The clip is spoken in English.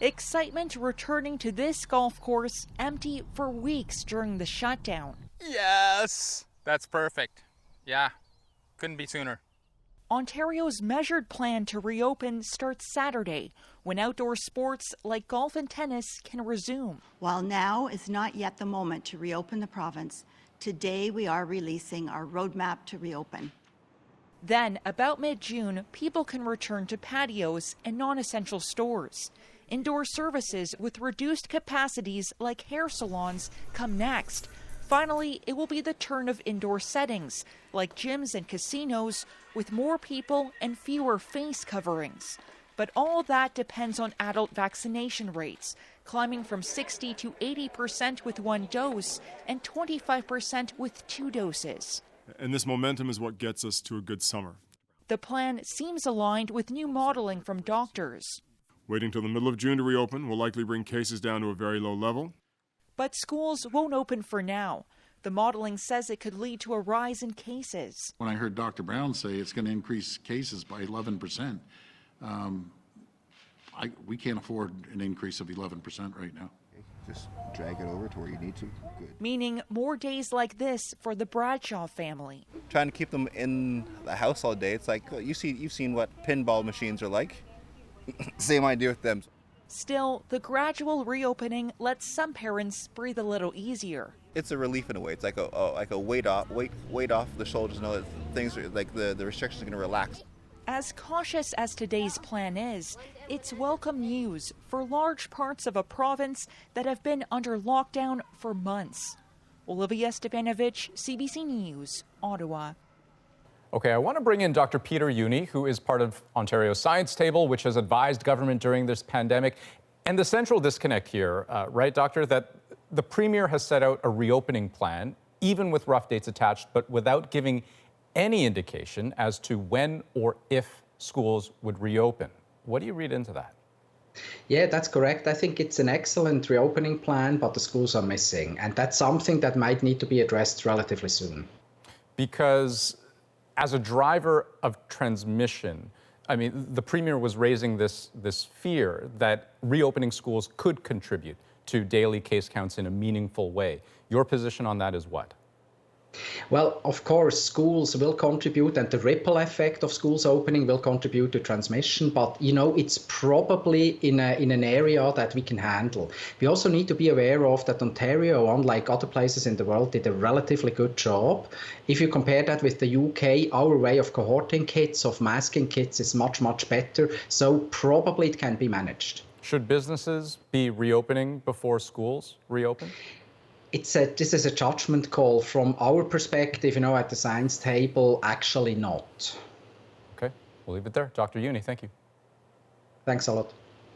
Excitement returning to this golf course empty for weeks during the shutdown. Yes, that's perfect. Yeah, couldn't be sooner. Ontario's measured plan to reopen starts Saturday, when outdoor sports like golf and tennis can resume. While now is not yet the moment to reopen the province, today we are releasing our roadmap to reopen. Then, about mid-June, people can return to patios and non-essential stores. Indoor services with reduced capacities like hair salons come next. Finally, it will be the turn of indoor settings, like gyms and casinos, with more people and fewer face coverings. But all that depends on adult vaccination rates, climbing from 60 to 80% with one dose and 25% with two doses. And this momentum is what gets us to a good summer. The plan seems aligned with new modeling from doctors. Waiting till the middle of June to reopen will likely bring cases down to a very low level. But schools won't open for now. The modeling says it could lead to a rise in cases. When I heard Dr. Brown say it's going to increase cases by 11%, we can't afford an increase of 11% right now. Just drag it over to where you need to. Good. Meaning more days like this for the Bradshaw family. Trying to keep them in the house all day, it's like, you've seen what pinball machines are like. Same idea with them. Still, the gradual reopening lets some parents breathe a little easier. It's a relief in a way. It's like a weight off the shoulders. Know that things are like the restrictions are going to relax. As cautious as today's plan is, it's welcome news for large parts of a province that have been under lockdown for months. Olivia Stefanovic, CBC News, Ottawa. Okay, I want to bring in Dr. Peter Juni, who is part of Ontario's Science Table, which has advised government during this pandemic. And the central disconnect here, right, Doctor, that the Premier has set out a reopening plan, even with rough dates attached, but without giving any indication as to when or if schools would reopen. What do you read into that? Yeah, that's correct. I think it's an excellent reopening plan, but the schools are missing. And that's something that might need to be addressed relatively soon. Because as a driver of transmission, I mean, the Premier was raising this fear that reopening schools could contribute to daily case counts in a meaningful way. Your position on that is what? Well, of course, schools will contribute, and the ripple effect of schools opening will contribute to transmission. But, it's probably in an area that we can handle. We also need to be aware of that Ontario, unlike other places in the world, did a relatively good job. If you compare that with the UK, our way of cohorting kids, of masking kids, is much, much better. So probably it can be managed. Should businesses be reopening before schools reopen? This is a judgment call. From our perspective, at the Science Table, actually not. Okay, we'll leave it there. Dr. Juni, thank you. Thanks a lot.